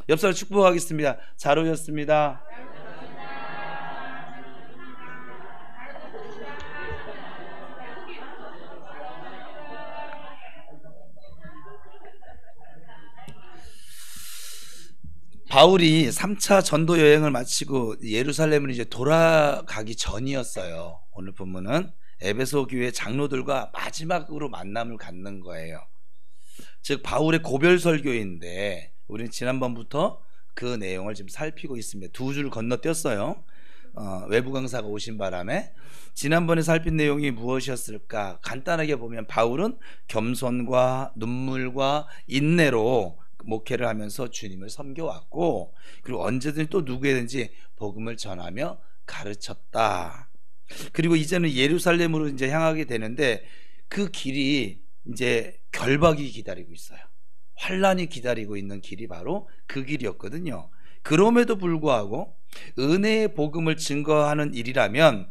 옆 사람 축복하겠습니다. 잘 오셨습니다. 바울이 3차 전도 여행을 마치고 예루살렘을 이제 돌아가기 전이었어요. 오늘 본문은 에베소 교회 장로들과 마지막으로 만남을 갖는 거예요. 즉 바울의 고별 설교인데 우리는 지난번부터 그 내용을 지금 살피고 있습니다. 두 줄 건너뛰었어요. 외부 강사가 오신 바람에. 지난번에 살핀 내용이 무엇이었을까? 간단하게 보면 바울은 겸손과 눈물과 인내로 목회를 하면서 주님을 섬겨왔고, 그리고 언제든지 또 누구에든지 복음을 전하며 가르쳤다. 그리고 이제는 예루살렘으로 이제 향하게 되는데 그 길이 이제 결박이 기다리고 있어요. 환란이 기다리고 있는 길이 바로 그 길이었거든요. 그럼에도 불구하고 은혜의 복음을 증거하는 일이라면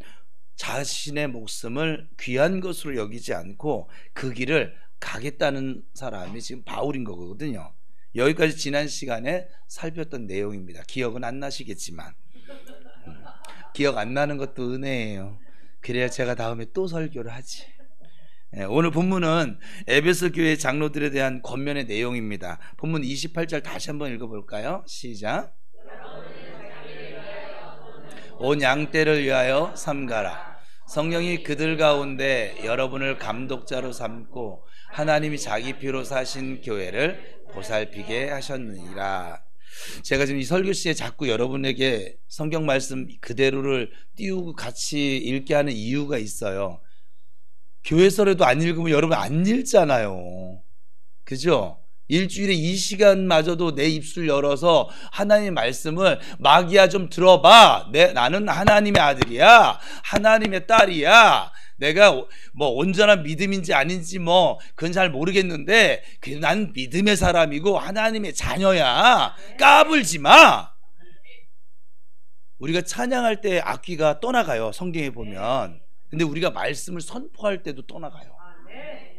자신의 목숨을 귀한 것으로 여기지 않고 그 길을 가겠다는 사람이 지금 바울인 거거든요. 여기까지 지난 시간에 살폈던 내용입니다. 기억은 안 나시겠지만 기억 안 나는 것도 은혜예요. 그래야 제가 다음에 또 설교를 하지. 오늘 본문은 에베소 교회 장로들에 대한 권면의 내용입니다. 본문 28절 다시 한번 읽어볼까요? 시작. 온 양떼를 위하여 삼가라. 성령이 그들 가운데 여러분을 감독자로 삼고 하나님이 자기 피로 사신 교회를 보살피게 하셨느니라. 제가 지금 이 설교 시에 자꾸 여러분에게 성경 말씀 그대로를 띄우고 같이 읽게 하는 이유가 있어요. 교회서라도 안 읽으면 여러분 안 읽잖아요. 그죠? 일주일에 이 시간마저도 내 입술 열어서 하나님의 말씀을 마귀야 좀 들어봐. 나는 하나님의 아들이야. 하나님의 딸이야. 내가 뭐 온전한 믿음인지 아닌지 뭐 그건 잘 모르겠는데 난 믿음의 사람이고 하나님의 자녀야. 까불지 마. 우리가 찬양할 때 악기가 떠나가요. 성경에 보면. 근데 우리가 말씀을 선포할 때도 떠나가요.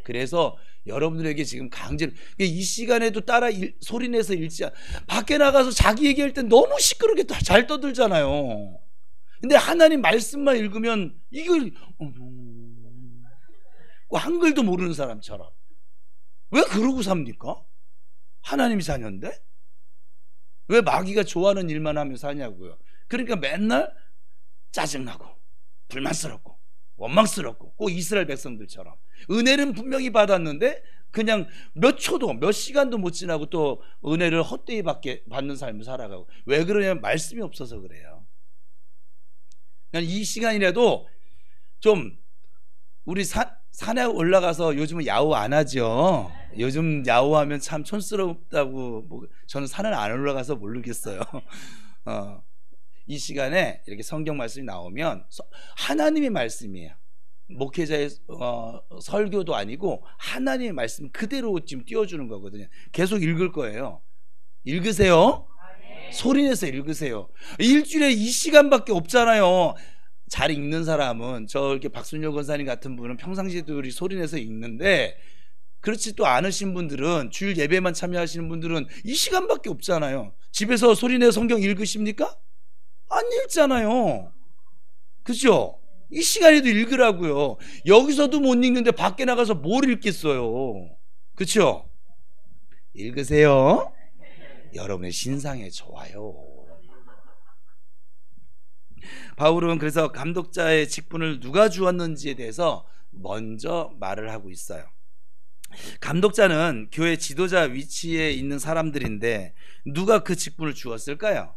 그래서 여러분들에게 지금 강제로 이 시간에도 따라 소리내서 읽지 밖에 나가서 자기 얘기할 때 너무 시끄럽게 잘 떠들잖아요. 근데 하나님 말씀만 읽으면 이걸 한글도 모르는 사람처럼 왜 그러고 삽니까? 하나님이 자녀인데 왜 마귀가 좋아하는 일만 하며 사냐고요. 그러니까 맨날 짜증나고 불만스럽고 원망스럽고 꼭 이스라엘 백성들처럼 은혜는 분명히 받았는데 그냥 몇 초도 몇 시간도 못 지나고 또 은혜를 헛되이 받는 삶을 살아가고. 왜 그러냐면 말씀이 없어서 그래요. 이 시간이라도 좀 우리 산에 올라가서 요즘은 야호 안 하죠. 요즘 야호하면 참 촌스럽다고 저는 산을 안 올라가서 모르겠어요. 이 시간에 이렇게 성경 말씀이 나오면 하나님의 말씀이에요. 목회자의 설교도 아니고 하나님의 말씀 그대로 지금 띄워주는 거거든요. 계속 읽을 거예요. 읽으세요. 소리내서 읽으세요. 일주일에 이 시간밖에 없잖아요. 잘 읽는 사람은 저렇게 박순열 권사님 같은 분은 평상시에도 우리 소리내서 읽는데, 그렇지 또 않으신 분들은 주일 예배만 참여하시는 분들은 이 시간밖에 없잖아요. 집에서 소리내서 성경 읽으십니까? 안 읽잖아요. 그죠? 이 시간에도 읽으라고요. 여기서도 못 읽는데 밖에 나가서 뭘 읽겠어요. 그렇죠? 읽으세요. 여러분의 신상에 좋아요. 바울은 그래서 감독자의 직분을 누가 주었는지에 대해서 먼저 말을 하고 있어요. 감독자는 교회 지도자 위치에 있는 사람들인데 누가 그 직분을 주었을까요?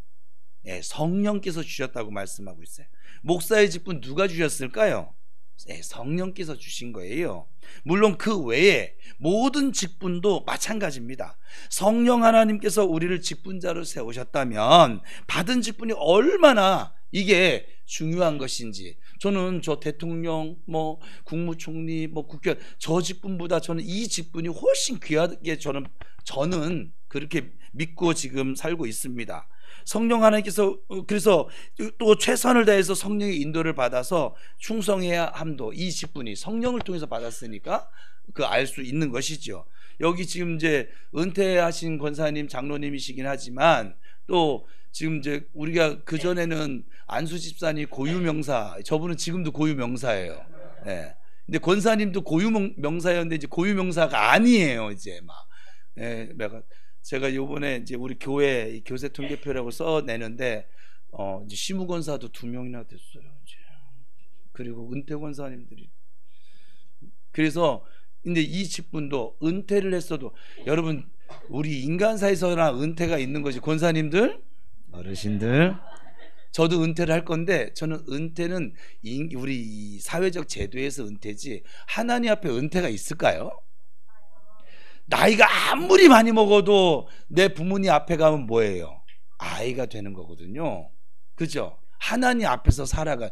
성령께서 주셨다고 말씀하고 있어요. 목사의 직분 누가 주셨을까요? 성령께서 주신 거예요. 물론 그 외에 모든 직분도 마찬가지입니다. 성령 하나님께서 우리를 직분자로 세우셨다면 받은 직분이 얼마나 이게 중요한 것인지, 저는 저 대통령, 국무총리, 국회의원 저 직분보다 저는 이 직분이 훨씬 귀하게 저는 그렇게 믿고 지금 살고 있습니다. 성령 하나님께서 그래서 또 최선을 다해서 성령의 인도를 받아서 충성해야 함도, 이 직분이 성령을 통해서 받았으니까 그 알 수 있는 것이죠. 여기 지금 이제 은퇴하신 권사님, 장로님이시긴 하지만 또 지금 이제 우리가 그 전에는 안수 집사님 고유명사, 저분은 지금도 고유명사예요. 예. 근데 권사님도 고유명사였는데 이제 고유명사가 아니에요. 이제 막. 예, 제가 요번에 이제 우리 교회 교세 통계표라고 써내는데 이제 시무권사도 2명이나 됐어요. 이제. 그리고 은퇴 권사님들이. 그래서 근데 이 직분도 은퇴를 했어도 여러분 우리 인간사에서나 은퇴가 있는 것이 권사님들, 어르신들. 저도 은퇴를 할 건데 저는 은퇴는 우리 사회적 제도에서 은퇴지 하나님 앞에 은퇴가 있을까요? 나이가 아무리 많이 먹어도 내 부모님 앞에 가면 뭐예요? 아이가 되는 거거든요. 그죠? 하나님 앞에서 살아가.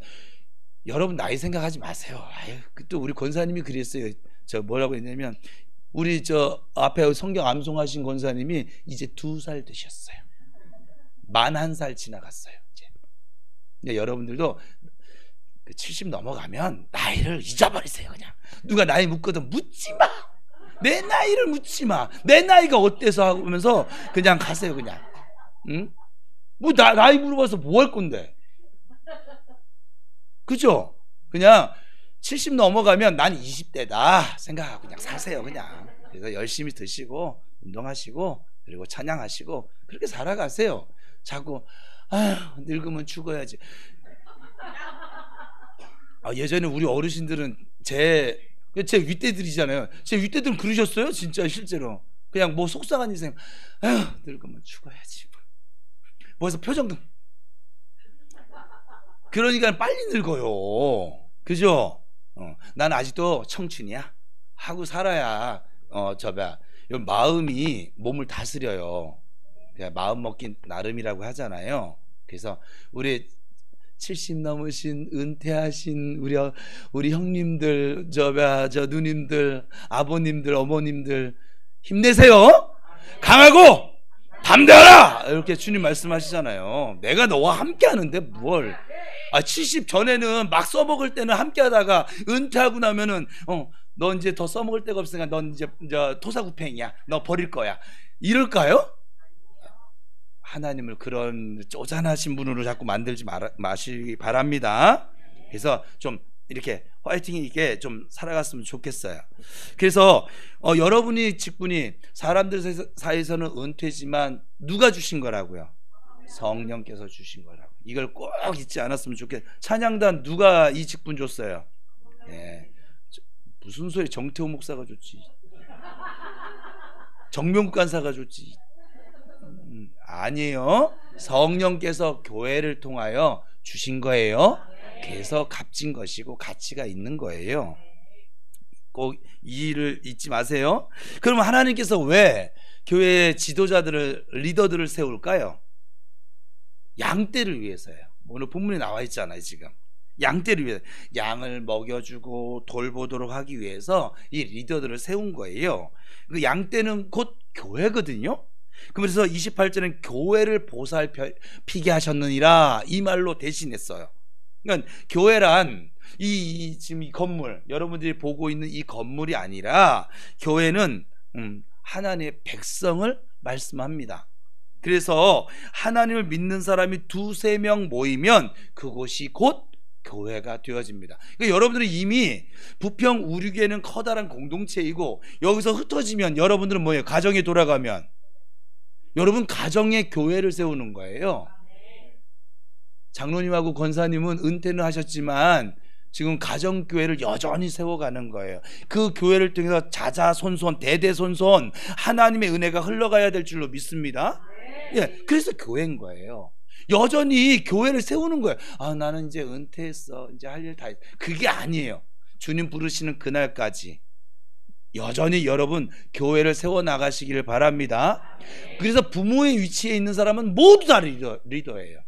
여러분 나이 생각하지 마세요. 아유, 또 우리 권사님이 그랬어요. 저 뭐라고 했냐면 우리 저 앞에 성경 암송하신 권사님이 이제 2살 되셨어요. 41살 지나갔어요. 이제. 근데 여러분들도 70 넘어가면 나이를 잊어버리세요. 그냥 누가 나이 묻거든 묻지 마. 내 나이를 묻지 마. 내 나이가 어때서 하면서 그냥 가세요. 그냥. 응? 뭐 나이 물어봐서 뭐 할 건데? 그죠? 그냥 70 넘어가면 난 20대다 생각하고 그냥 사세요. 그냥. 그래서 열심히 드시고 운동하시고 그리고 찬양하시고 그렇게 살아가세요. 자꾸 아휴 늙으면 죽어야지. 예전에 우리 어르신들은 제 윗대들이잖아요. 제 윗대들은 그러셨어요. 진짜 실제로. 그냥 뭐 속상한 인생. 아휴 늙으면 죽어야지. 뭐해서 표정도. 그러니까 빨리 늙어요. 그죠? 난 아직도 청춘이야. 하고 살아야 마음이 몸을 다스려요. 그냥 마음 먹긴 나름이라고 하잖아요. 그래서 우리 70 넘으신 은퇴하신 우리 형님들, 저 누님들, 아버님들, 어머님들 힘내세요. 강하고 담대하라. 이렇게 주님 말씀하시잖아요. 내가 너와 함께 하는데 뭘? 70 전에는 막 써먹을 때는 함께 하다가 은퇴하고 나면은 너 이제 더 써먹을 데가 없으니까 넌 이제 토사구팽이야. 너 버릴 거야. 이럴까요? 하나님을 그런 쪼잔하신 분으로 자꾸 만들지 마시기 바랍니다. 그래서 좀 이렇게 화이팅 있게 좀 살아갔으면 좋겠어요. 그래서 여러분이 직분이 사람들 사이에서는 은퇴지만 누가 주신 거라고요? 성령께서 주신 거라고. 이걸 꼭 잊지 않았으면 좋겠어요. 찬양단 누가 이 직분 줬어요? 예. 무슨 소리? 정태호 목사가 줬지. 정명국 간사가 줬지. 아니에요. 성령께서 교회를 통하여 주신 거예요. 그래서 값진 것이고 가치가 있는 거예요. 꼭 이 일을 잊지 마세요. 그러면 하나님께서 왜 교회의 지도자들을, 리더들을 세울까요? 양떼를 위해서예요. 오늘 본문에 나와 있잖아요. 지금 양떼를 위해서, 양을 먹여주고 돌보도록 하기 위해서 이 리더들을 세운 거예요. 그 양떼는 곧 교회거든요. 그래서 28절은 교회를 보살피게 하셨느니라 이 말로 대신했어요. 그러니까 교회란 지금 이 건물, 여러분들이 보고 있는 이 건물이 아니라 교회는 하나님의 백성을 말씀합니다. 그래서 하나님을 믿는 사람이 2-3명 모이면 그곳이 곧 교회가 되어집니다. 그러니까 여러분들은 이미 부평 우리교회는 커다란 공동체이고 여기서 흩어지면 여러분들은 뭐예요? 가정에 돌아가면 여러분 가정의 교회를 세우는 거예요. 장로님하고 권사님은 은퇴는 하셨지만 지금 가정교회를 여전히 세워가는 거예요. 그 교회를 통해서 자자손손 대대손손 하나님의 은혜가 흘러가야 될 줄로 믿습니다. 예, 그래서 교회인 거예요. 여전히 교회를 세우는 거예요. 나는 이제 은퇴했어. 이제 할 일 다 했어. 그게 아니에요. 주님 부르시는 그날까지 여전히 여러분 교회를 세워나가시기를 바랍니다. 그래서 부모의 위치에 있는 사람은 모두 다 리더예요.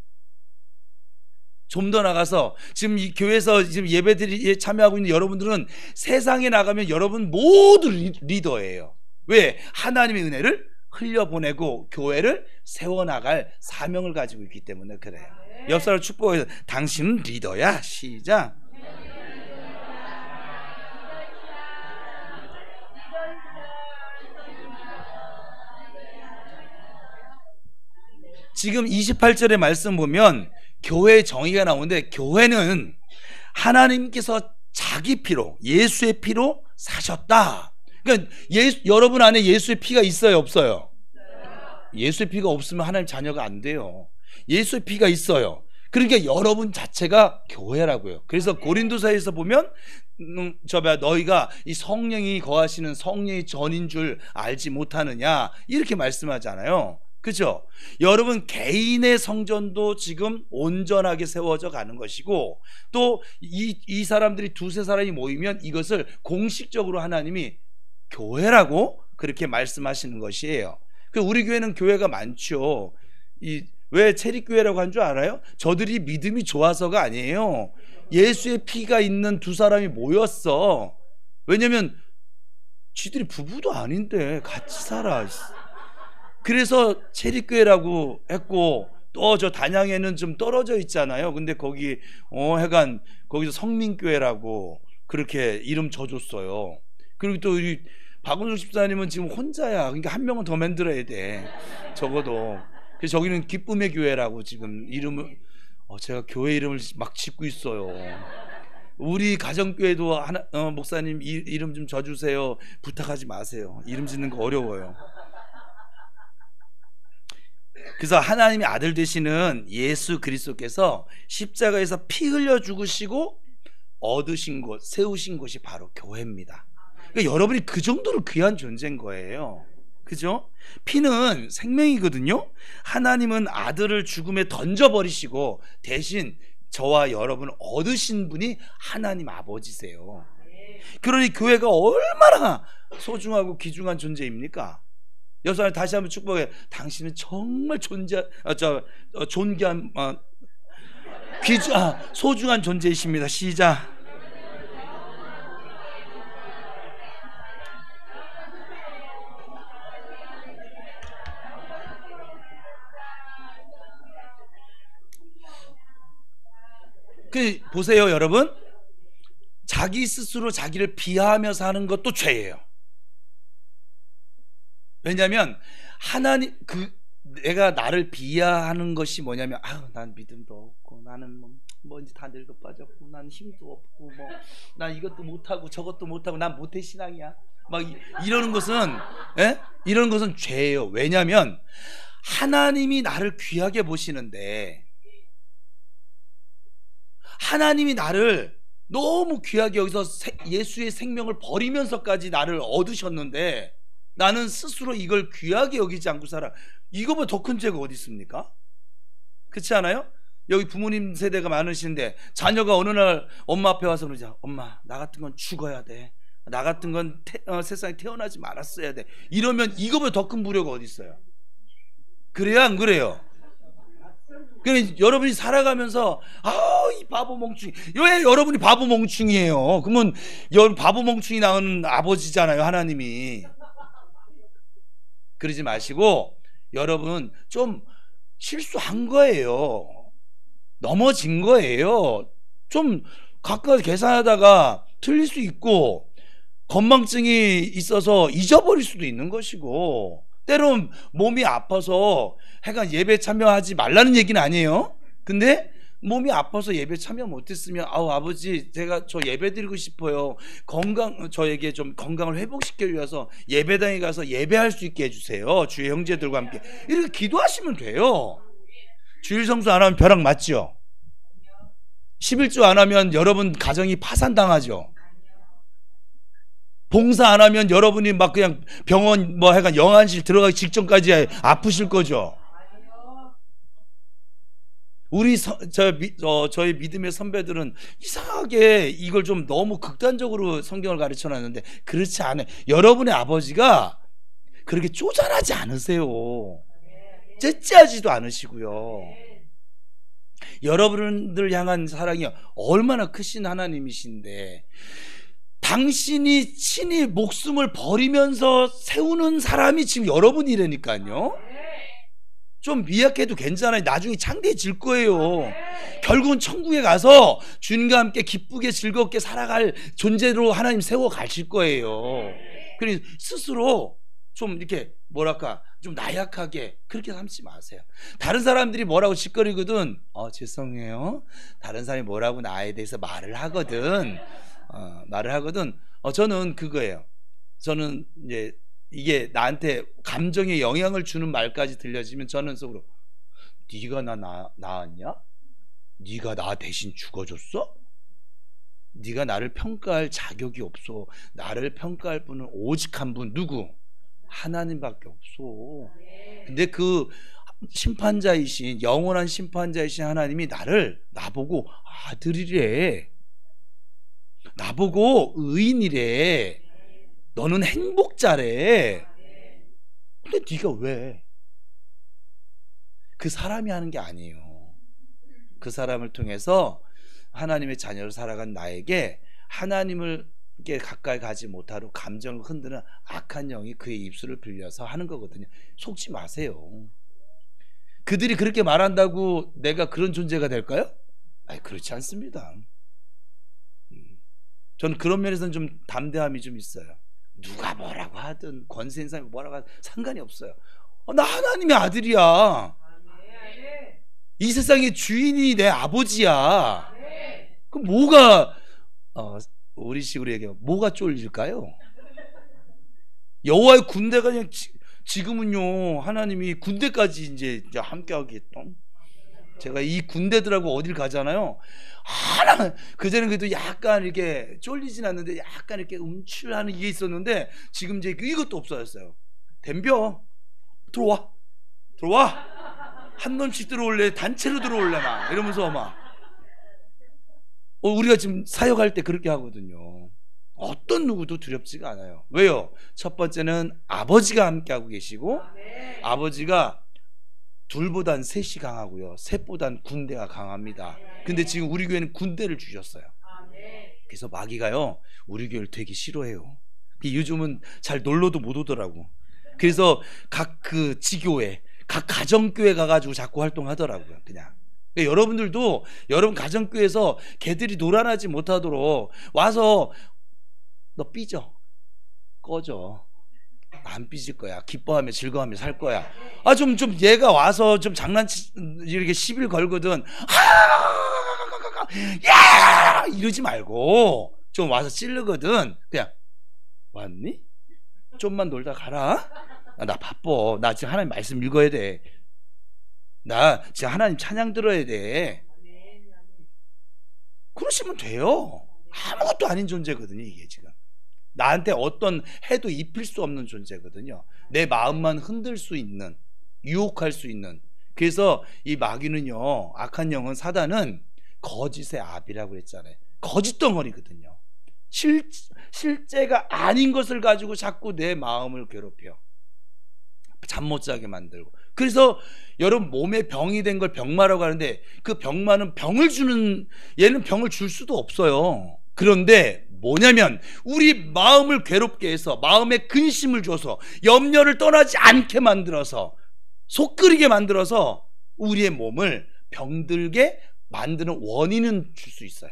좀 더 나가서 지금 이 교회에서 지금 예배들이 참여하고 있는 여러분들은 세상에 나가면 여러분 모두 리더예요. 왜? 하나님의 은혜를 흘려보내고 교회를 세워나갈 사명을 가지고 있기 때문에 그래요. 옆 사람 축복해서 당신은 리더야. 시작. 지금 28절의 말씀 보면 교회의 정의가 나오는데, 교회는 하나님께서 자기 피로, 예수의 피로 사셨다. 그러니까 여러분 안에 예수의 피가 있어요, 없어요? 예수의 피가 없으면 하나님 자녀가 안 돼요. 예수의 피가 있어요. 그러니까 여러분 자체가 교회라고요. 그래서 고린도서에서 보면 너희가 이 성령이 거하시는 성령의 전인 줄 알지 못하느냐, 이렇게 말씀하잖아요. 그죠? 여러분 개인의 성전도 지금 온전하게 세워져 가는 것이고, 또 이 사람들이 두세 사람이 모이면 이것을 공식적으로 하나님이 교회라고 그렇게 말씀하시는 것이에요. 우리 교회는 교회가 많죠. 왜 체리교회라고 한 줄 알아요? 저들이 믿음이 좋아서가 아니에요. 예수의 피가 있는 두 사람이 모였어. 왜냐면 지들이 부부도 아닌데 같이 살아. 그래서 체리교회라고 했고, 또 저 단양에는 좀 떨어져 있잖아요. 근데 거기 하여간 거기서 성민교회라고 그렇게 이름 줘줬어요. 그리고 또 우리 박은숙 집사님은 지금 혼자야. 그러니까 한 명은 더 만들어야 돼, 적어도. 그래서 저기는 기쁨의 교회라고 지금 이름을, 제가 교회 이름을 막 짓고 있어요. 우리 가정교회도 목사님 이름 좀 줘주세요. 부탁하지 마세요. 이름 짓는 거 어려워요. 그래서 하나님의 아들 되시는 예수 그리스도께서 십자가에서 피 흘려 죽으시고 얻으신 곳, 세우신 곳이 바로 교회입니다. 그러니까 여러분이 그 정도로 귀한 존재인 거예요. 그죠? 피는 생명이거든요. 하나님은 아들을 죽음에 던져버리시고 대신 저와 여러분을 얻으신 분이 하나님 아버지세요. 그러니 교회가 얼마나 소중하고 귀중한 존재입니까? 여러분 다시 한번 축복해. 당신은 정말 존귀한 소중한 존재이십니다. 시작. 보세요, 여러분. 자기 스스로 자기를 비하하며 사는 것도 죄예요. 왜냐하면 하나님, 내가 나를 비하하는 것이 뭐냐면, 난 믿음도 없고, 나는 뭔지 다 늙어 빠졌고, 난 힘도 없고, 난 이것도 못하고 저것도 못하고, 난 모태 신앙이야. 이러는 것은 죄예요. 왜냐하면 하나님이 나를 귀하게 보시는데, 하나님이 나를 너무 귀하게 여기서 예수의 생명을 버리면서까지 나를 얻으셨는데, 나는 스스로 이걸 귀하게 여기지 않고 살아. 이거보다 더 큰 죄가 어디 있습니까? 그렇지 않아요? 여기 부모님 세대가 많으신데 자녀가 어느 날 엄마 앞에 와서 그러자, 엄마, 나 같은 건 죽어야 돼. 나 같은 건 세상에 태어나지 말았어야 돼. 이러면 이거보다 더 큰 불효가 어디 있어요? 그래요, 안 그래요? 그러니까 여러분이 살아가면서 이 바보 멍충이, 왜 여러분이 바보 멍충이에요? 그러면 바보 멍충이 낳은 아버지잖아요, 하나님이. 그러지 마시고, 여러분 좀 실수한 거예요. 넘어진 거예요. 좀 가까이 계산하다가 틀릴 수 있고, 건망증이 있어서 잊어버릴 수도 있는 것이고, 때론 몸이 아파서 하여간 예배 참여하지 말라는 얘기는 아니에요. 근데 몸이 아파서 예배 참여 못했으면, 아버지, 제가 저 예배 드리고 싶어요. 저에게 좀 건강을 회복시키기 위해서 예배당에 가서 예배할 수 있게 해주세요. 주의 형제들과 함께. 이렇게 기도하시면 돼요. 주일 성수 안 하면 벼락 맞죠? 11조 안 하면 여러분 가정이 파산당하죠? 봉사 안 하면 여러분이 막 그냥 병원 하여간 영안실 들어가기 직전까지 아프실 거죠? 저희 믿음의 선배들은 이상하게 이걸 좀 너무 극단적으로 성경을 가르쳐 놨는데, 그렇지 않아요. 여러분의 아버지가 그렇게 쪼잔하지 않으세요. 째째하지도 않으시고요. 여러분들 향한 사랑이 얼마나 크신 하나님이신데, 당신이 친히 목숨을 버리면서 세우는 사람이 지금 여러분이라니까요. 좀 미약해도 괜찮아요. 나중에 창대해질 거예요. 결국은 천국에 가서 주님과 함께 기쁘게 즐겁게 살아갈 존재로 하나님 세워 가실 거예요. 그러니 스스로 좀 이렇게 좀 나약하게 그렇게 삼지 마세요. 다른 사람들이 뭐라고 짓거리거든, 죄송해요. 다른 사람이 뭐라고 나에 대해서 말을 하거든. 저는 그거예요. 저는 이제 이게 나한테 감정에 영향을 주는 말까지 들려지면 저는 속으로, 네가 나 낳았냐? 네가 나 대신 죽어줬어? 네가 나를 평가할 자격이 없어. 나를 평가할 분은 오직 한 분, 누구? 하나님밖에 없어. 근데 그 심판자이신, 영원한 심판자이신 하나님이 나보고 아들이래, 나보고 의인이래, 너는 행복자래. 근데 네가 왜? 그 사람이 하는 게 아니에요. 그 사람을 통해서 하나님의 자녀로 살아간 나에게 하나님을 가까이 가지 못하도록 감정을 흔드는 악한 영이 그의 입술을 빌려서 하는 거거든요. 속지 마세요. 그들이 그렇게 말한다고 내가 그런 존재가 될까요? 아니, 그렇지 않습니다. 저는 그런 면에서는 좀 담대함이 좀 있어요. 누가 뭐라고 하든, 권세 있는 사람이 뭐라고 하든 상관이 없어요. 나 하나님의 아들이야. 이 세상의 주인이 내 아버지야. 그럼 뭐가 우리 식으로 얘기하면 뭐가 쫄릴까요? 여호와의 군대가 그냥 지금은요, 하나님이 군대까지 이제 함께하겠다. 제가 이 군대들하고 어딜 가잖아요. 그전엔 그래도 약간 이렇게 쫄리진 않는데 약간 이렇게 움찔하는 이게 있었는데, 지금 이제 이것도 없어졌어요. 덤벼, 들어와, 한 놈씩 들어올래, 단체로 들어올래, 막 이러면서 막. 우리가 지금 사역할 때 그렇게 하거든요. 어떤 누구도 두렵지가 않아요. 왜요? 첫 번째는 아버지가 함께하고 계시고, 아버지가 둘보단 셋이 강하고요, 셋보단 군대가 강합니다. 근데 지금 우리 교회는 군대를 주셨어요. 그래서 마귀가요, 우리 교회를 되게 싫어해요. 요즘은 잘 놀러도 못 오더라고. 그래서 각 그 지교회, 각 가정교회 가가지고 자꾸 활동하더라고요. 그냥 여러분들도 여러분 가정교회에서 걔들이 놀아나지 못하도록 와서, 너 삐져, 꺼져, 안 삐질 거야, 기뻐하며 즐거워하며 살 거야. 좀 얘가 와서 좀 이렇게 시비를 걸거든, 야 이러지 말고 좀 와서 찌르거든, 그냥 왔니? 좀만 놀다 가라. 나 바빠, 나 지금 하나님 말씀 읽어야 돼, 나 지금 하나님 찬양 들어야 돼. 그러시면 돼요. 아무것도 아닌 존재거든요. 이게 지금 나한테 어떤 해도 입힐 수 없는 존재거든요. 내 마음만 흔들 수 있는, 유혹할 수 있는. 그래서 이 마귀는요, 악한 영은, 사단은 거짓의 아비라고 그랬잖아요. 거짓 덩어리거든요. 실제가 아닌 것을 가지고 자꾸 내 마음을 괴롭혀, 잠 못 자게 만들고. 그래서 여러분 몸에 병이 된 걸 병마라고 하는데, 그 병마는 얘는 병을 줄 수도 없어요. 그런데 뭐냐면, 우리 마음을 괴롭게 해서, 마음에 근심을 줘서, 염려를 떠나지 않게 만들어서, 속 끓이게 만들어서 우리의 몸을 병들게 만드는 원인은 줄 수 있어요.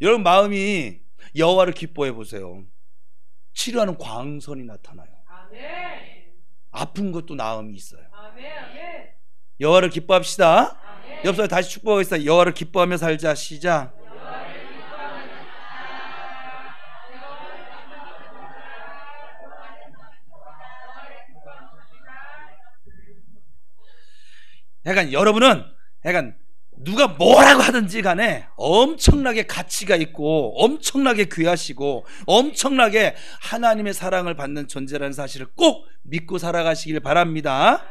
여러분 마음이 여호와를 기뻐해 보세요. 치료하는 광선이 나타나요. 아픈 것도 나음이 있어요. 여호와를 기뻐합시다. 옆 사람 다시 축복하겠습니다. 여호와를 기뻐하며 살자. 시작. 약간 여러분은 약간 누가 뭐라고 하든지 간에 엄청나게 가치가 있고, 엄청나게 귀하시고, 엄청나게 하나님의 사랑을 받는 존재라는 사실을 꼭 믿고 살아가시길 바랍니다.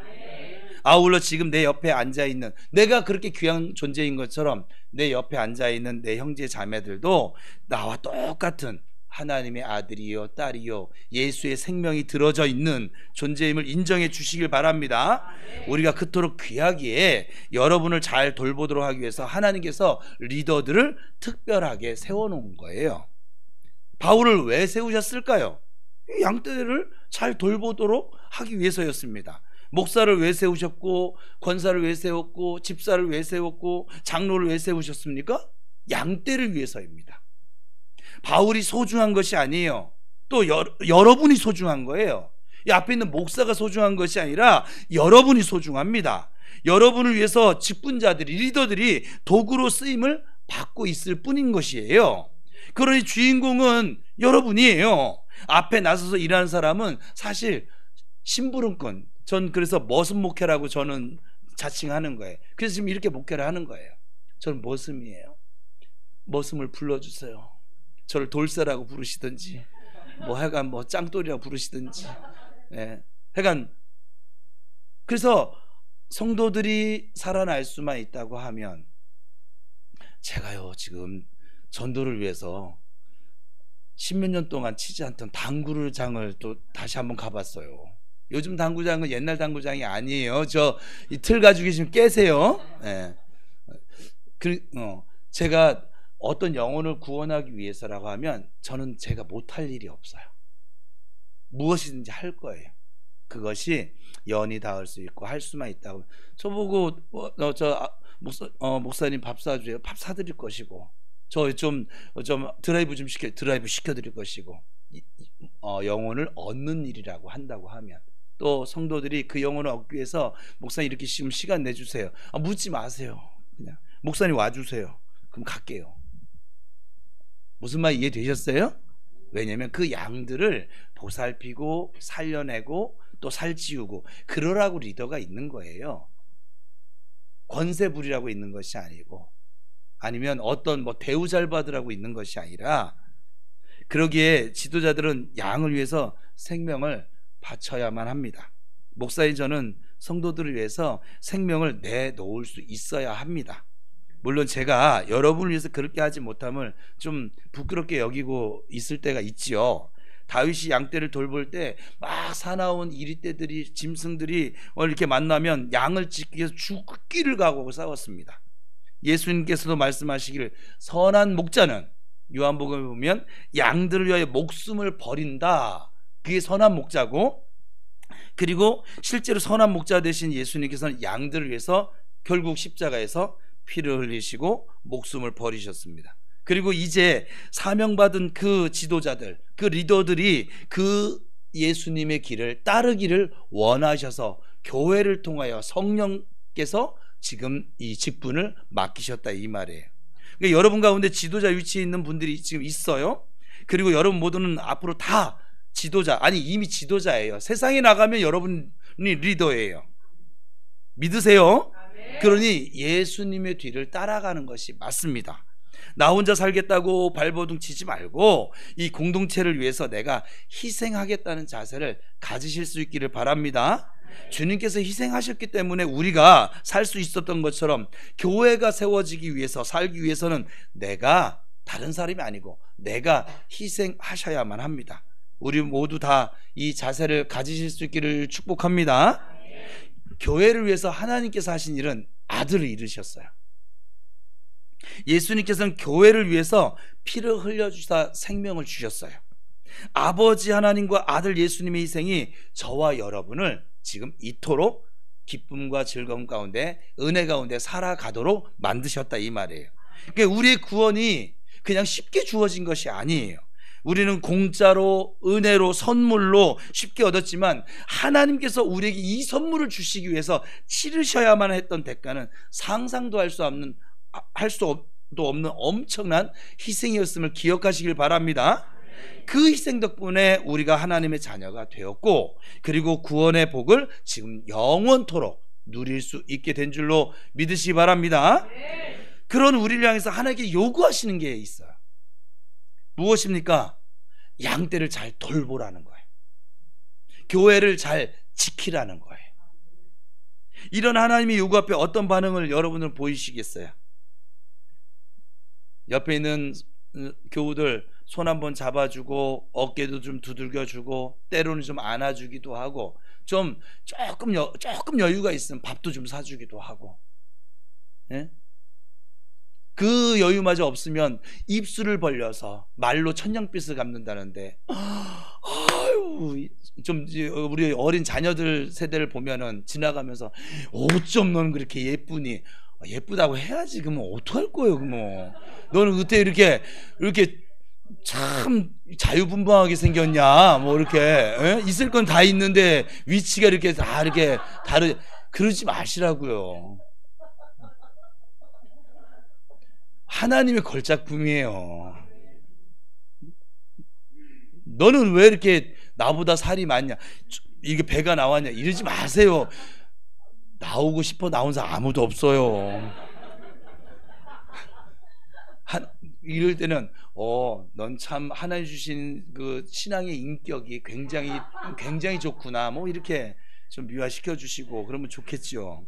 아울러 지금 내 옆에 앉아있는, 내가 그렇게 귀한 존재인 것처럼 내 옆에 앉아있는 내 형제 자매들도 나와 똑같은 하나님의 아들이요 딸이요 예수의 생명이 들어져 있는 존재임을 인정해 주시길 바랍니다. 우리가 그토록 귀하기에 여러분을 잘 돌보도록 하기 위해서 하나님께서 리더들을 특별하게 세워놓은 거예요. 바울을 왜 세우셨을까요? 양떼를 잘 돌보도록 하기 위해서였습니다. 목사를 왜 세우셨고, 권사를 왜 세웠고, 집사를 왜 세웠고, 장로를 왜 세우셨습니까? 양떼를 위해서입니다. 바울이 소중한 것이 아니에요. 또 여러분이 소중한 거예요. 이 앞에 있는 목사가 소중한 것이 아니라 여러분이 소중합니다. 여러분을 위해서 직분자들이, 리더들이 도구로 쓰임을 받고 있을 뿐인 것이에요. 그러니 주인공은 여러분이에요. 앞에 나서서 일하는 사람은 사실 심부름꾼, 전 그래서 머슴 목회라고 저는 자칭하는 거예요. 그래서 지금 이렇게 목회를 하는 거예요. 저는 머슴이에요. 머슴을 불러주세요. 저를 돌쇠라고 부르시든지 뭐 하여간 뭐 짱돌이라고 부르시든지. 예. 하여간 그래서 성도들이 살아날 수만 있다고 하면, 제가요 지금 전도를 위해서 십몇 년 동안 치지 않던 당구장을 또 다시 한번 가봤어요. 요즘 당구장은 옛날 당구장이 아니에요. 저 이 틀 가지고 계시면 깨세요. 예. 제가 어떤 영혼을 구원하기 위해서라고 하면 저는 제가 못할 일이 없어요. 무엇이든지 할 거예요. 그것이 연이 닿을 수 있고 할 수만 있다고. 저보고 목사님 밥 사주세요. 밥 사드릴 것이고, 저 좀 드라이브 시켜드릴 것이고, 영혼을 얻는 일이라고 한다고 하면, 또 성도들이 그 영혼을 얻기 위해서 목사님 이렇게 지금 시간 내주세요. 묻지 마세요. 그냥 목사님 와주세요. 그럼 갈게요. 무슨 말 이해되셨어요? 왜냐면 그 양들을 보살피고 살려내고 또 살찌우고 그러라고 리더가 있는 거예요. 권세 부리라고 있는 것이 아니고, 아니면 어떤 뭐 대우 잘 받으라고 있는 것이 아니라, 그러기에 지도자들은 양을 위해서 생명을 바쳐야만 합니다. 목사인 저는 성도들을 위해서 생명을 내놓을 수 있어야 합니다. 물론 제가 여러분을 위해서 그렇게 하지 못함을 좀 부끄럽게 여기고 있을 때가 있지요. 다윗이 양떼를 돌볼 때 막 사나운 이리떼들이, 짐승들이 이렇게 만나면 양을 지키기 위해서 죽기를 각오하고 싸웠습니다. 예수님께서도 말씀하시기를, 선한 목자는, 요한복음에 보면 양들을 위하여 목숨을 버린다. 그게 선한 목자고, 그리고 실제로 선한 목자 되신 예수님께서는 양들을 위해서 결국 십자가에서 피를 흘리시고 목숨을 버리셨습니다. 그리고 이제 사명받은 그 지도자들, 그 리더들이 그 예수님의 길을 따르기를 원하셔서 교회를 통하여 성령께서 지금 이 직분을 맡기셨다, 이 말이에요. 그러니까 여러분 가운데 지도자 위치에 있는 분들이 지금 있어요. 그리고 여러분 모두는 앞으로 다 지도자, 아니 이미 지도자예요. 세상에 나가면 여러분이 리더예요. 믿으세요? 그러니 예수님의 뒤를 따라가는 것이 맞습니다. 나 혼자 살겠다고 발버둥 치지 말고 이 공동체를 위해서 내가 희생하겠다는 자세를 가지실 수 있기를 바랍니다. 주님께서 희생하셨기 때문에 우리가 살 수 있었던 것처럼, 교회가 세워지기 위해서, 살기 위해서는 내가 다른 사람이 아니고 내가 희생하셔야만 합니다. 우리 모두 다 이 자세를 가지실 수 있기를 축복합니다. 교회를 위해서 하나님께서 하신 일은 아들을 잃으셨어요. 예수님께서는 교회를 위해서 피를 흘려주사 생명을 주셨어요. 아버지 하나님과 아들 예수님의 희생이 저와 여러분을 지금 이토록 기쁨과 즐거움 가운데, 은혜 가운데 살아가도록 만드셨다, 이 말이에요. 그러니까 우리의 구원이 그냥 쉽게 주어진 것이 아니에요. 우리는 공짜로, 은혜로, 선물로 쉽게 얻었지만, 하나님께서 우리에게 이 선물을 주시기 위해서 치르셔야만 했던 대가는 상상도 할 수도 없는 엄청난 희생이었음을 기억하시길 바랍니다. 그 희생 덕분에 우리가 하나님의 자녀가 되었고, 그리고 구원의 복을 지금 영원토록 누릴 수 있게 된 줄로 믿으시기 바랍니다. 그런 우리를 향해서 하나님께 요구하시는 게 있어요. 무엇입니까? 양떼를 잘 돌보라는 거예요. 교회를 잘 지키라는 거예요. 이런 하나님의 요구 앞에 어떤 반응을 여러분은 보이시겠어요? 옆에 있는 교우들 손 한번 잡아주고, 어깨도 좀 두들겨주고, 때로는 좀 안아주기도 하고, 좀 조금 여유가 있으면 밥도 좀 사주기도 하고, 예? 그 여유마저 없으면 입술을 벌려서 말로 천냥빚을 갚는다는데, 아유, 좀 우리 어린 자녀들 세대를 보면은 지나가면서 어쩜 너는 그렇게 예쁘니? 예쁘다고 해야지. 그러면 어떡할 거예요? 그러면 너는 그때 이렇게 참 자유분방하게 생겼냐 뭐 이렇게 있을 건 다 있는데 위치가 이렇게 다 이렇게 다르 그러지 마시라고요. 하나님의 걸작품이에요. 너는 왜 이렇게 나보다 살이 많냐, 이게 배가 나왔냐 이러지 마세요. 나오고 싶어 나온 사람 아무도 없어요. 이럴 때는 넌 참 하나님 주신 그 신앙의 인격이 굉장히 좋구나 뭐 이렇게 좀 미화시켜 주시고 그러면 좋겠죠.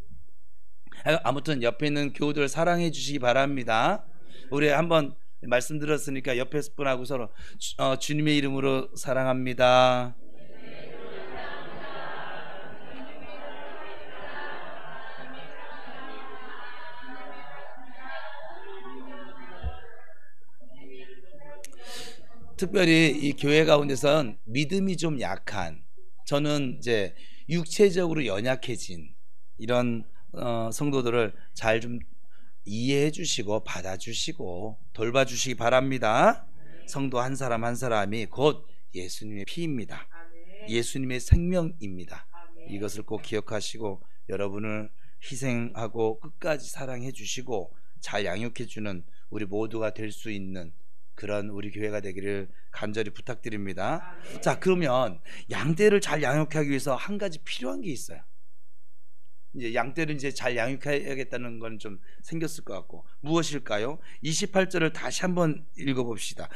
아무튼 옆에 있는 교우들 사랑해 주시기 바랍니다. 우리 한번 말씀 들었으니까 옆에 분하고 서로 주님의 이름으로 사랑합니다. 특별히 이 교회 가운데선 믿음이 좀 약한, 저는 이제 육체적으로 연약해진 이런 성도들을 잘 좀 이해해 주시고 받아주시고 돌봐주시기 바랍니다. 성도 한 사람 한 사람이 곧 예수님의 피입니다. 예수님의 생명입니다. 이것을 꼭 기억하시고 여러분을 희생하고 끝까지 사랑해 주시고 잘 양육해 주는 우리 모두가 될 수 있는 그런 우리 교회가 되기를 간절히 부탁드립니다. 자, 그러면 양떼를 잘 양육하기 위해서 한 가지 필요한 게 있어요. 이제 양떼를 이제 잘 양육해야겠다는 건 좀 생겼을 것 같고, 무엇일까요? 28절을 다시 한번 읽어봅시다.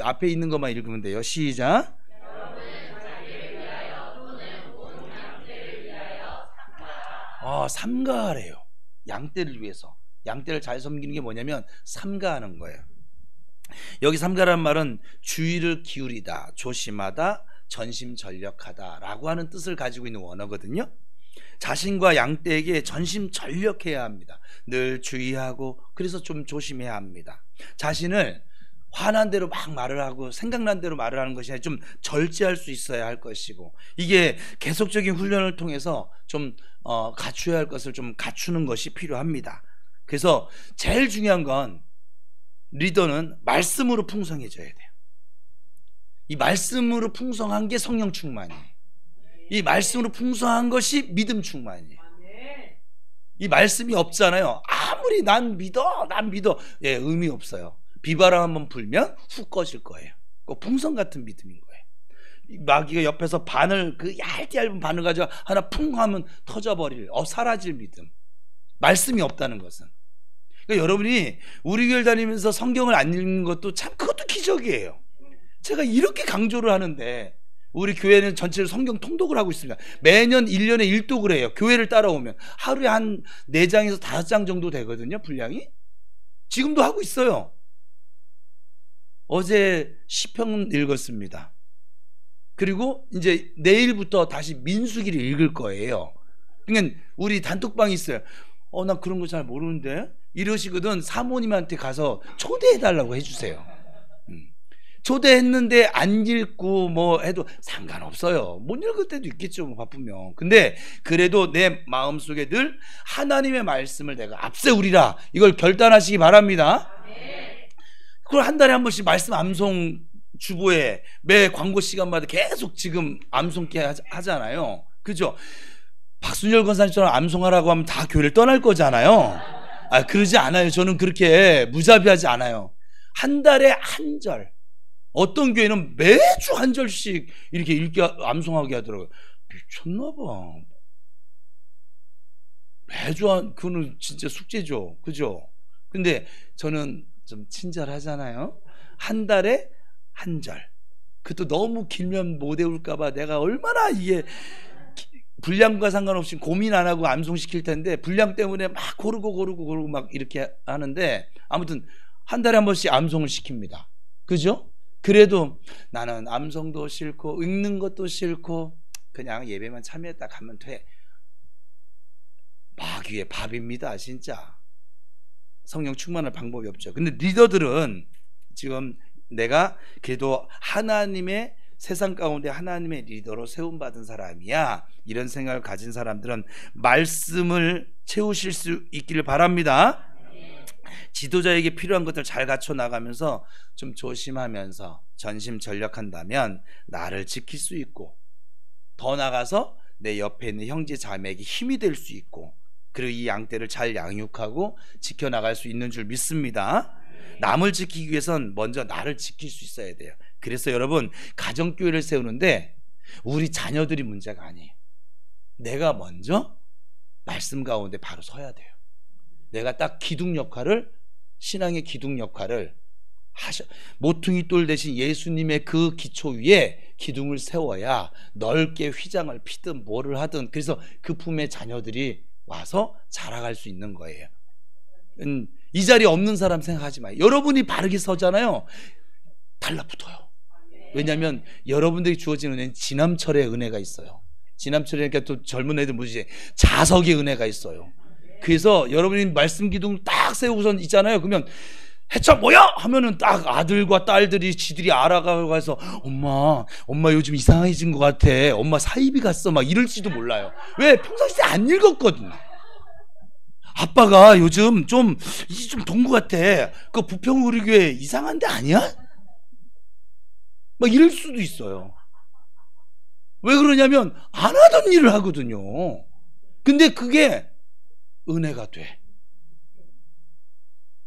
앞에 있는 것만 읽으면 돼요. 시작. 삼가하래요. 양떼를 위해서. 양떼를 잘 섬기는 게 뭐냐면 삼가하는 거예요. 여기 삼가라는 말은 주의를 기울이다, 조심하다, 전심전력하다 라고 하는 뜻을 가지고 있는 원어거든요. 자신과 양떼에게 전심전력해야 합니다. 늘 주의하고 그래서 좀 조심해야 합니다. 자신을 화난 대로 막 말을 하고 생각난 대로 말을 하는 것이 아니라 좀 절제할 수 있어야 할 것이고, 이게 계속적인 훈련을 통해서 좀 갖춰야 할 것을 좀 갖추는 것이 필요합니다. 그래서 제일 중요한 건 리더는 말씀으로 풍성해져야 돼요. 이 말씀으로 풍성한 게 성령 충만이에요. 이 말씀으로 풍성한 것이 믿음 충만이에요. 이 말씀이 없잖아요. 아무리 난 믿어 예, 의미 없어요. 비바람 한번 불면 훅 꺼질 거예요. 꼭 풍선 같은 믿음인 거예요. 마귀가 옆에서 바늘, 그 얇은 바늘 가지고 하나 풍 하면 터져버릴, 사라질 믿음. 말씀이 없다는 것은. 그러니까 여러분이 우리 교회 다니면서 성경을 안 읽는 것도 참 그것도 기적이에요. 제가 이렇게 강조를 하는데 우리 교회는 전체로 성경 통독을 하고 있습니다. 매년 1년에 1독을 해요. 교회를 따라오면 하루에 한 4장에서 5장 정도 되거든요, 분량이. 지금도 하고 있어요. 어제 시편 읽었습니다. 그리고 이제 내일부터 다시 민수기를 읽을 거예요. 그러니까 우리 단톡방이 있어요. 나 그런 거 잘 모르는데 이러시거든. 사모님한테 가서 초대해달라고 해주세요. 초대했는데 안 읽고 뭐 해도 상관없어요. 못 읽을 때도 있겠죠, 뭐 바쁘면. 근데 그래도 내 마음속에 늘 하나님의 말씀을 내가 앞세우리라, 이걸 결단하시기 바랍니다. 그걸 한 달에 한 번씩 말씀 암송 주보에 매 광고 시간마다 계속 지금 암송케 하잖아요. 그죠? 박순열 권사님처럼 암송하라고 하면 다 교회를 떠날 거잖아요. 그러지 않아요. 저는 그렇게 무자비하지 않아요. 한 달에 한 절. 어떤 교회는 매주 한 절씩 이렇게 암송하게 하더라고요. 미쳤나봐. 매주 그거는 진짜 숙제죠. 그죠? 근데 저는 좀 친절하잖아요. 한 달에 한 절. 그것도 너무 길면 못 외울까봐 내가 얼마나 이게 분량과 상관없이 고민 안 하고 암송시킬 텐데, 분량 때문에 막 고르고 막 이렇게 하는데, 아무튼 한 달에 한 번씩 암송을 시킵니다. 그죠? 그래도 나는 암송도 싫고 읽는 것도 싫고 그냥 예배만 참여했다 가면 돼. 마귀의 밥입니다, 진짜. 성령 충만할 방법이 없죠. 근데 리더들은 지금 내가 그래도 하나님의 세상 가운데 하나님의 리더로 세움받은 사람이야, 이런 생각을 가진 사람들은 말씀을 채우실 수 있기를 바랍니다. 지도자에게 필요한 것들 잘 갖춰 나가면서 좀 조심하면서 전심전력한다면 나를 지킬 수 있고, 더 나아가서 내 옆에 있는 형제 자매에게 힘이 될 수 있고, 그리고 이 양떼를 잘 양육하고 지켜나갈 수 있는 줄 믿습니다. 남을 지키기 위해선 먼저 나를 지킬 수 있어야 돼요. 그래서 여러분, 가정교회를 세우는데 우리 자녀들이 문제가 아니에요. 내가 먼저 말씀 가운데 바로 서야 돼요. 내가 딱 기둥 역할을, 신앙의 기둥 역할을 모퉁이 돌 대신 예수님의 그 기초 위에 기둥을 세워야 넓게 휘장을 피든 뭐를 하든, 그래서 그 품에 자녀들이 와서 자라갈 수 있는 거예요. 이 자리에 없는 사람 생각하지 마요. 여러분이 바르게 서잖아요, 달라붙어요. 왜냐하면 여러분들이 주어진 은혜는 지남철의 은혜가 있어요. 지남철이니까 또 젊은 애들 뭐지, 자석의 은혜가 있어요. 그래서 여러분이 말씀 기둥을 딱 세우고선 있잖아요. 그러면 해쳐 뭐야? 하면은 딱 아들과 딸들이 지들이 알아가고 해서 엄마 요즘 이상해진 것 같아. 엄마 사이비 갔어. 막 이럴지도 몰라요. 왜? 평상시에 안 읽었거든. 아빠가 요즘 좀 돈 것 같아. 그 부평우리교회 이상한 데 아니야? 막 이럴 수도 있어요. 왜 그러냐면 안 하던 일을 하거든요. 근데 그게 은혜가 돼.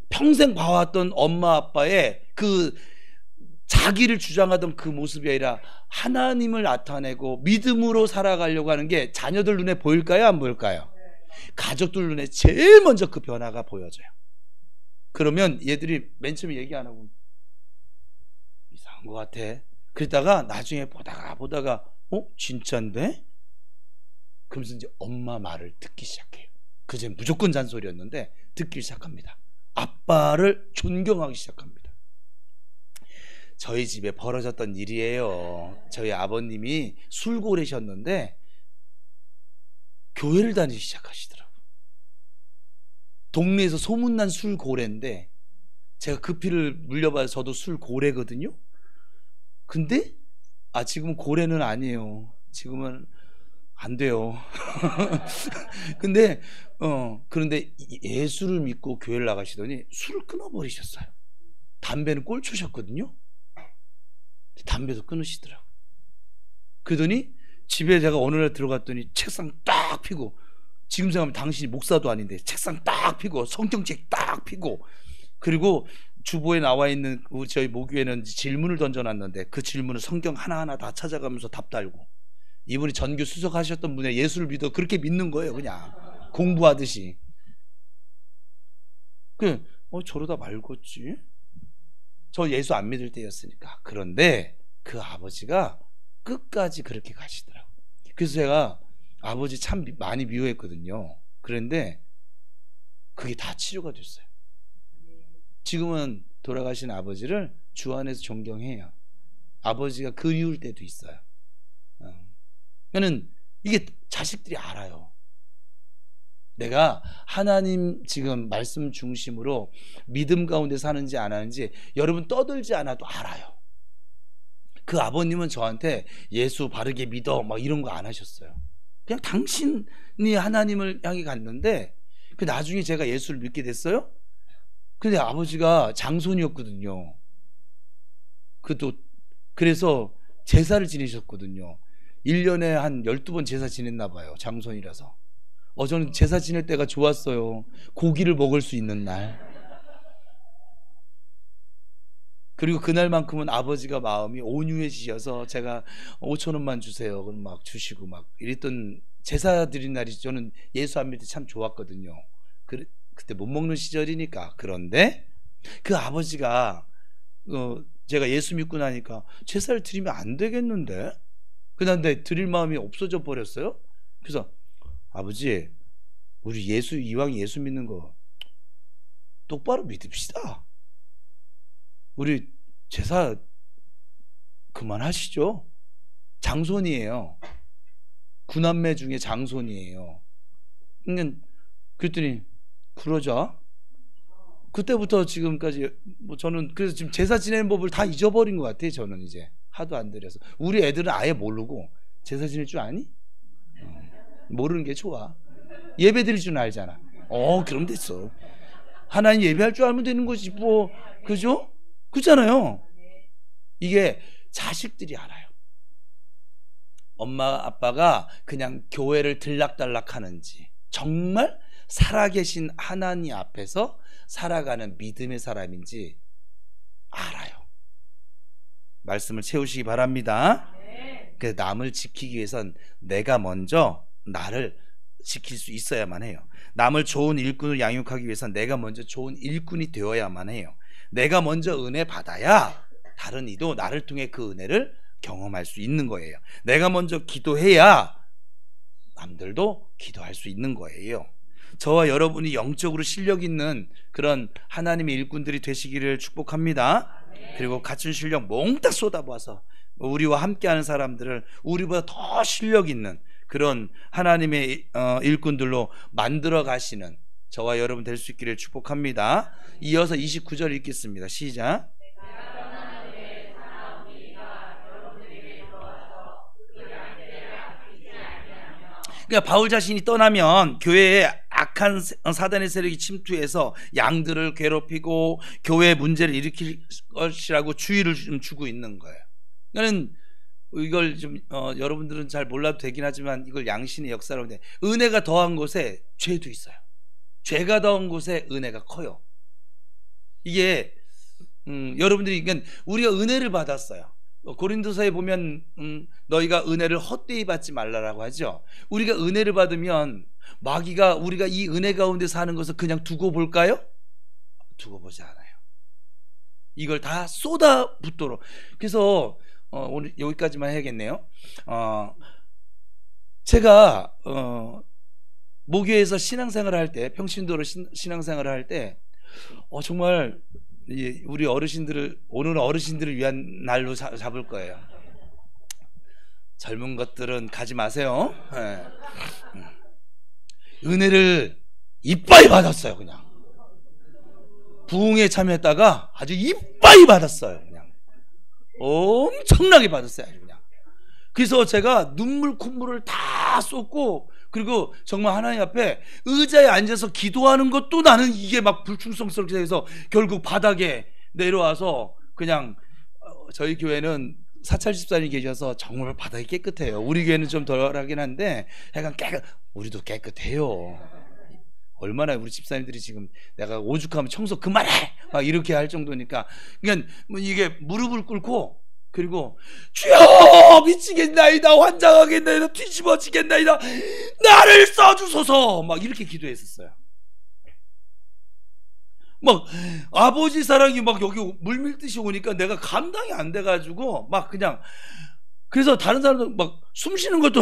평생 봐왔던 엄마 아빠의 그 자기를 주장하던 그 모습이 아니라 하나님을 나타내고 믿음으로 살아가려고 하는 게 자녀들 눈에 보일까요? 안 보일까요? 가족들 눈에 제일 먼저 그 변화가 보여져요. 그러면 얘들이 맨 처음에 얘기 안 하고 이상한 것 같아. 그러다가 나중에 보다가 진짠데? 그러면서 이제 엄마 말을 듣기 시작해요. 그전 무조건 잔소리였는데 듣기 시작합니다. 아빠를 존경하기 시작합니다. 저희 집에 벌어졌던 일이에요. 저희 아버님이 술고래셨는데 교회를 다니기 시작하시더라고요. 동네에서 소문난 술고래인데 제가 그 피를 물려봐서 저도 술고래거든요. 근데 지금은 고래는 아니에요. 지금은 안 돼요. 그런데 예수를 믿고 교회를 나가시더니 술을 끊어버리셨어요. 담배는 꼴초셨거든요. 담배도 끊으시더라고요. 그러더니 집에 제가 어느 날 들어갔더니 책상 딱 펴고, 지금 생각하면 당신이 목사도 아닌데 책상 딱 펴고 성경책 딱 펴고, 그리고 주보에 나와 있는 저희 모교에는 질문을 던져놨는데 그 질문을 성경 하나하나 다 찾아가면서 답 달고, 이분이 전교 수석하셨던 분의 예수를 믿어 그렇게 믿는 거예요. 그냥 공부하듯이. 저러다 말겠지. 저 예수 안 믿을 때였으니까. 그런데 그 아버지가 끝까지 그렇게 가시더라고요. 그래서 제가 아버지 참 많이 미워했거든요. 그런데 그게 다 치료가 됐어요. 지금은 돌아가신 아버지를 주 안에서 존경해요. 아버지가 그리울 때도 있어요. 그러니까 이게 자식들이 알아요. 내가 하나님 지금 말씀 중심으로 믿음 가운데 사는지 안 하는지 여러분 떠들지 않아도 알아요. 그 아버님은 저한테 예수 바르게 믿어 막 이런 거 안 하셨어요. 그냥 당신이 하나님을 향해 갔는데, 그 나중에 제가 예수를 믿게 됐어요. 근데 아버지가 장손이었거든요. 그래서 제사를 지내셨거든요. 1년에 한 12번 제사 지냈나 봐요. 장손이라서. 저는 제사 지낼 때가 좋았어요. 고기를 먹을 수 있는 날. 그리고 그날만큼은 아버지가 마음이 온유해지셔서 제가 5,000원만 주세요. 그럼 막 주시고 막 이랬던, 제사 드린 날이 저는 예수 안 믿을 때 참 좋았거든요. 그때 못 먹는 시절이니까. 그런데 그 아버지가 제가 예수 믿고 나니까 제사를 드리면 안 되겠는데? 그런데 드릴 마음이 없어져 버렸어요. 그래서 아버지, 우리 이왕 예수 믿는 거 똑바로 믿읍시다. 우리 제사 그만하시죠. 장손이에요. 9남매 중에 장손이에요. 그랬더니 그러자. 그때부터 지금까지 저는 그래서 지금 제사 지내는 법을 다 잊어버린 것 같아요. 저는 이제 하도 안 드려서. 우리 애들은 아예 모르고 제사 지낼 줄 아니? 모르는 게 좋아. 예배 드릴 줄 알잖아. 그럼 됐어. 하나님 예배할 줄 알면 되는 거지 뭐. 그죠? 그렇잖아요. 이게 자식들이 알아요. 엄마 아빠가 그냥 교회를 들락달락 하는지 정말 살아계신 하나님 앞에서 살아가는 믿음의 사람인지 알아요. 말씀을 채우시기 바랍니다. 그래서 남을 지키기 위해선 내가 먼저 나를 지킬 수 있어야만 해요. 남을 좋은 일꾼을 양육하기 위해선 내가 먼저 좋은 일꾼이 되어야만 해요. 내가 먼저 은혜 받아야 다른 이도 나를 통해 그 은혜를 경험할 수 있는 거예요. 내가 먼저 기도해야 남들도 기도할 수 있는 거예요. 저와 여러분이 영적으로 실력 있는 그런 하나님의 일꾼들이 되시기를 축복합니다. 그리고 갖춘 실력 몽땅 쏟아부어서 우리와 함께하는 사람들을 우리보다 더 실력 있는 그런 하나님의 일꾼들로 만들어 가시는 저와 여러분 될 수 있기를 축복합니다. 이어서 29절 읽겠습니다. 시작. 그러니까 바울 자신이 떠나면 교회에 악한 사단의 세력이 침투해서 양들을 괴롭히고 교회에 문제를 일으킬 것이라고 주의를 좀 주고 있는 거예요. 그러니까 이걸 좀 여러분들은 잘 몰라도 되긴 하지만 이걸 양신의 역사로 하는데 은혜가 더한 곳에 죄도 있어요. 죄가 더한 곳에 은혜가 커요. 이게 여러분들이 그러니까 우리가 은혜를 받았어요. 고린도서에 보면 너희가 은혜를 헛되이 받지 말라라고 하죠. 우리가 은혜를 받으면 마귀가 우리가 이 은혜 가운데 사는 것을 그냥 두고 볼까요? 두고 보지 않아요. 이걸 다 쏟아붓도록. 그래서 오늘 여기까지만 해야겠네요. 제가 모교에서 신앙생활을 할 때, 평신도로 신앙생활을 할 때 정말 우리 어르신들을 오늘은 어르신들을 위한 날로 잡을 거예요. 젊은 것들은 가지 마세요. 네. 은혜를 이빠이 받았어요. 그냥 부흥에 참여했다가 아주 이빠이 받았어요. 그냥 엄청나게 받았어요. 아주 그냥. 그래서 제가 눈물 콧물을 다 쏟고 그리고 정말 하나님 앞에 의자에 앉아서 기도하는 것도 나는 이게 막 불충성스럽게 해서 결국 바닥에 내려와서 그냥 저희 교회는 사찰 집사님이 계셔서 정말 바닥이 깨끗해요. 우리 교회는 좀 덜하긴 한데 약간 우리도 깨끗해요. 얼마나 우리 집사님들이 지금 내가 오죽하면 청소 그만해 막 이렇게 할 정도니까 그러니까 이게 무릎을 꿇고 그리고 주여 미치겠나이다 환장하겠나이다 뒤집어지겠나이다 나를 써주소서 막 이렇게 기도했었어요. 막 아버지 사랑이 막 여기 물밀듯이 오니까 내가 감당이 안 돼가지고 막 그냥 그래서 다른 사람들 막 숨 쉬는 것도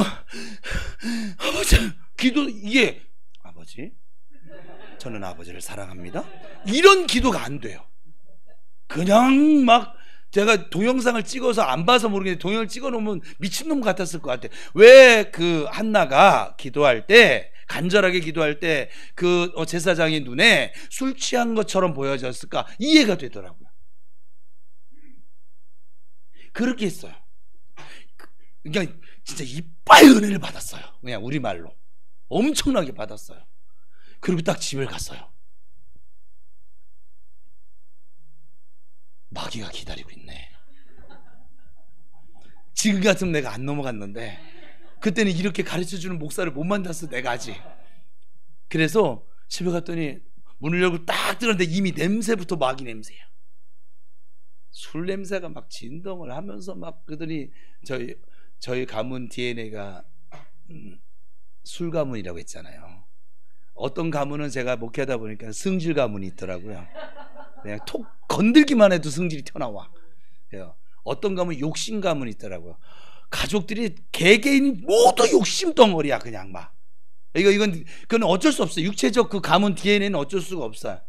아버지 기도 이게 아버지 저는 아버지를 사랑합니다 이런 기도가 안 돼요. 그냥 막 제가 동영상을 찍어서 안 봐서 모르겠는데 동영상을 찍어놓으면 미친놈 같았을 것 같아. 왜 그 한나가 기도할 때 간절하게 기도할 때 그 제사장의 눈에 술 취한 것처럼 보여졌을까 이해가 되더라고요. 그렇게 했어요. 그러니까 진짜 이빠이 은혜를 받았어요. 그냥 우리말로 엄청나게 받았어요. 그리고 딱 집을 갔어요. 마귀가 기다리고 있네. 지금 같으면 내가 안 넘어갔는데 그때는 이렇게 가르쳐주는 목사를 못 만났어 내가 아직. 그래서 집에 갔더니 문을 열고 딱 들었는데 이미 냄새부터 마귀 냄새야. 술 냄새가 막 진동을 하면서 막 그러더니 저희 가문 DNA가 술 가문이라고 했잖아요. 어떤 가문은 제가 목회하다 보니까 승질 가문이 있더라고요. 그냥 톡 건들기만 해도 승질이 튀어나와. 어떤 가문 욕심 가문이 있더라고요. 가족들이 개개인이 모두 욕심 덩어리야 그냥 막. 그건 어쩔 수 없어요. 육체적 그 가문 DNA는 어쩔 수가 없어요.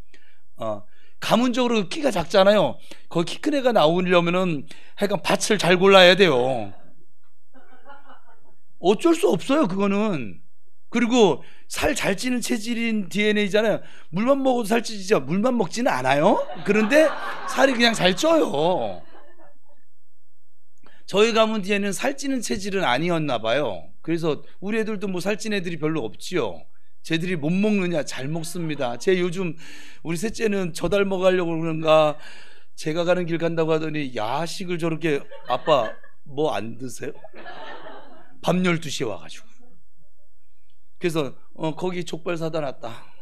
가문적으로 키가 작잖아요. 거기 키 큰 애가 나오려면은 하여간 밭을 잘 골라야 돼요. 어쩔 수 없어요 그거는. 그리고 살 잘 찌는 체질인 DNA잖아요. 물만 먹어도 살 찌죠. 물만 먹지는 않아요. 그런데 살이 그냥 잘 쪄요. 저희 가문 DNA는 살찌는 체질은 아니었나 봐요. 그래서 우리 애들도 뭐 살찐 애들이 별로 없지요. 쟤들이 못 먹느냐? 잘 먹습니다. 쟤 요즘 우리 셋째는 저 닮아가려고 그런가 제가 가는 길 간다고 하더니 야식을 저렇게 아빠 뭐 안 드세요? 밤 12시에 와가지고 그래서 거기 족발 사다 놨다.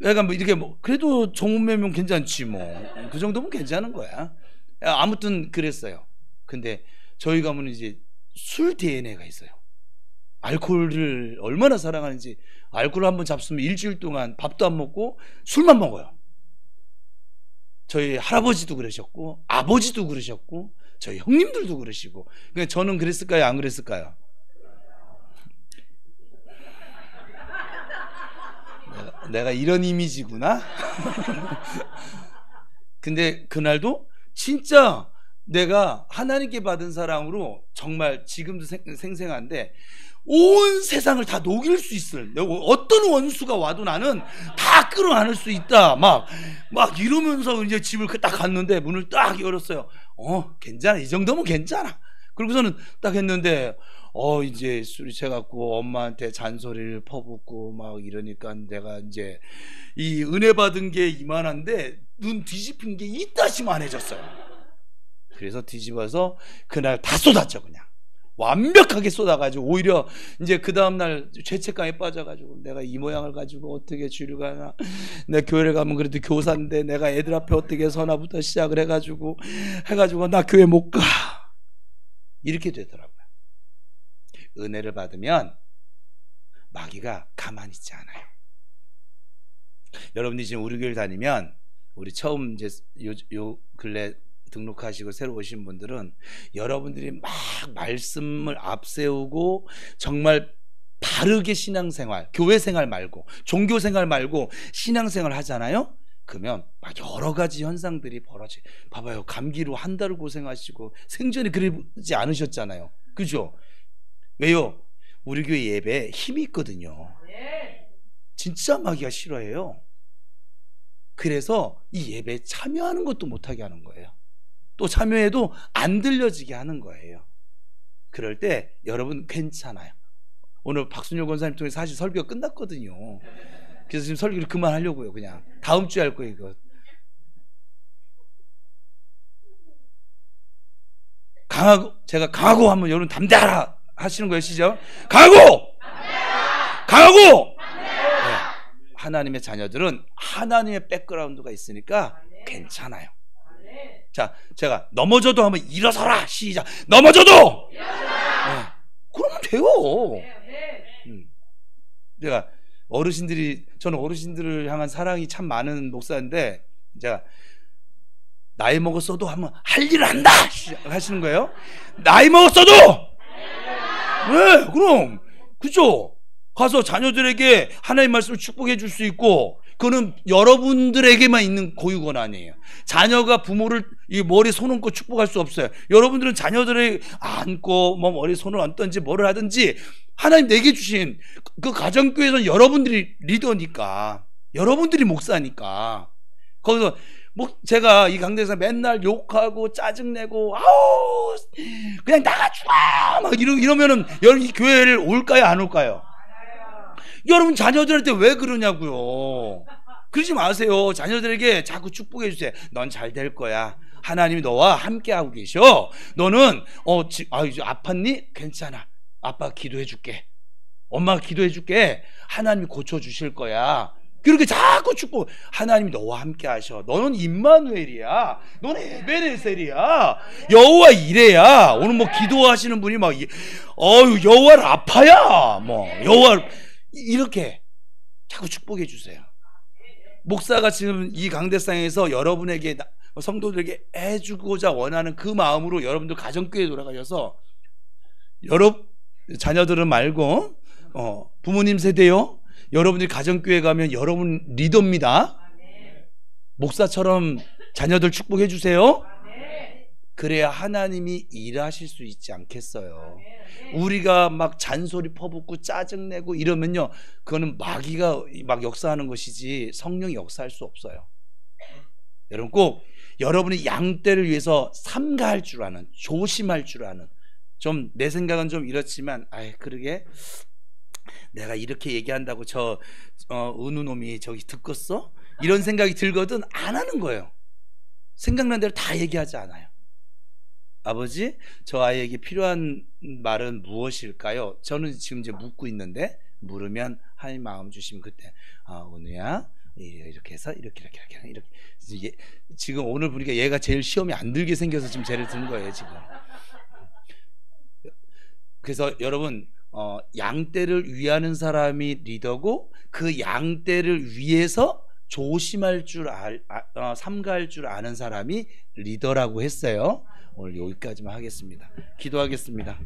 약간 뭐 이렇게 뭐 그래도 정음매면 괜찮지 뭐 그 정도면 괜찮은 거야. 아무튼 그랬어요. 근데 저희 가문은 이제 술 DNA가 있어요. 알코올을 얼마나 사랑하는지. 알코올 한번 잡수면 일주일 동안 밥도 안 먹고 술만 먹어요. 저희 할아버지도 그러셨고 아버지도 그러셨고 저희 형님들도 그러시고. 그러니까 저는 그랬을까요? 안 그랬을까요? 내가 이런 이미지구나. 근데 그날도 진짜 내가 하나님께 받은 사랑으로 정말 지금도 생생한데 온 세상을 다 녹일 수 있을, 어떤 원수가 와도 나는 다 끌어안을 수 있다. 막 이러면서 이제 집을 딱 갔는데 문을 딱 열었어요. 괜찮아. 이 정도면 괜찮아. 그러고서는 딱 했는데 이제 술이 채갖고 엄마한테 잔소리를 퍼붓고 막 이러니까 내가 이제 이 은혜 받은 게 이만한데 눈 뒤집힌 게 이따시만해졌어요. 그래서 뒤집어서 그날 다 쏟았죠. 그냥 완벽하게 쏟아가지고 오히려 이제 그 다음날 죄책감에 빠져가지고 내가 이 모양을 가지고 어떻게 주를 가나, 내 교회를 가면 그래도 교사인데 내가 애들 앞에 어떻게 서나부터 시작을 해가지고 나 교회 못 가, 이렇게 되더라고요. 은혜를 받으면 마귀가 가만히 있지 않아요. 여러분들이 지금 우리 교회를 다니면, 우리 처음 이제 요 근래 등록하시고 새로 오신 분들은 여러분들이 막 말씀을 앞세우고 정말 바르게 신앙생활, 교회생활 말고 종교생활 말고 신앙생활 하잖아요. 그러면 막 여러 가지 현상들이 벌어져. 봐봐요, 감기로 한 달을 고생하시고 생전에 그러지 않으셨잖아요. 그죠? 왜요? 우리 교회 예배에 힘이 있거든요. 진짜 마귀가 싫어해요. 그래서 이 예배에 참여하는 것도 못하게 하는 거예요. 또 참여해도 안 들려지게 하는 거예요. 그럴 때 여러분 괜찮아요. 오늘 박순열 권사님 통해서 사실 설교가 끝났거든요. 그래서 지금 설교를 그만하려고요. 그냥 다음 주에 할 거예요. 이거 제가 강하고 하면 여러분 담대하라 하시는 거예요. 시죠? 강하고! 강하고! 네. 하나님의 자녀들은 하나님의 백그라운드가 있으니까 괜찮아요. 자, 제가 넘어져도 하면 일어서라. 시작. 넘어져도! 네. 그러면 돼요. 제가 저는 어르신들을 향한 사랑이 참 많은 목사인데, 제가 나이 먹었어도 하면 할 일을 한다 하시는 거예요. 나이 먹었어도! 네, 그럼. 그죠? 가서 자녀들에게 하나님 말씀을 축복해 줄 수 있고, 그거는 여러분들에게만 있는 고유 권한이에요. 자녀가 부모를 이 머리에 손 얹고 축복할 수 없어요. 여러분들은 자녀들을 안고 뭐 머리에 손을 얹든지 뭐를 하든지 하나님 내게 주신 그 가정교회에서는 여러분들이 리더니까, 여러분들이 목사니까. 거기서 제가 이 강대에서 맨날 욕하고 짜증내고 아우 그냥 나가주라 막 이러면은 여러분 이 교회를 올까요, 안 올까요? 여러분 자녀들한테 왜 그러냐고요. 그러지 마세요. 자녀들에게 자꾸 축복해 주세요. 넌 잘 될 거야. 하나님이 너와 함께 하고 계셔. 너는 이제 아팠니? 괜찮아. 아빠가 기도해 줄게. 엄마가 기도해 줄게. 하나님이 고쳐 주실 거야. 그렇게 자꾸 축복. 하나님이 너와 함께 하셔. 너는 임마누엘이야. 너는 에베네셀이야. 여호와 이레야. 오늘 뭐 기도하시는 분이 막 여호와 라파야. 뭐 여호와 이렇게 자꾸 축복해 주세요. 목사가 지금 이 강대상에서 여러분에게, 성도들에게 해주고자 원하는 그 마음으로 여러분들 가정교회에 돌아가셔서, 자녀들은 말고 부모님 세대요. 여러분들이 가정교회 가면 여러분 리더입니다. 목사처럼 자녀들 축복해 주세요. 그래야 하나님이 일하실 수 있지 않겠어요. 우리가 막 잔소리 퍼붓고 짜증내고 이러면요, 그거는 마귀가 막 역사하는 것이지 성령이 역사할 수 없어요. 여러분 꼭 여러분의 양떼를 위해서 삼가할 줄 아는, 조심할 줄 아는, 좀 내 생각은 좀 이렇지만 그러게 내가 이렇게 얘기한다고 저 은우 놈이 저기 듣겠어? 이런 생각이 들거든 안 하는 거예요. 생각난 대로 다 얘기하지 않아요. 아버지, 저 아이에게 필요한 말은 무엇일까요? 저는 지금 이제 묻고 있는데, 물으면 하나님 마음 주시면 그때 은우야 이렇게 해서 이렇게 지금 오늘 보니까 얘가 제일 시험이 안 들게 생겨서 지금 쟤를 든 거예요 지금. 그래서 여러분 양떼를 위하는 사람이 리더고 그 양떼를 위해서 조심할 줄 삼가할 줄 아는 사람이 리더라고 했어요. 오늘 여기까지만 하겠습니다. 기도하겠습니다.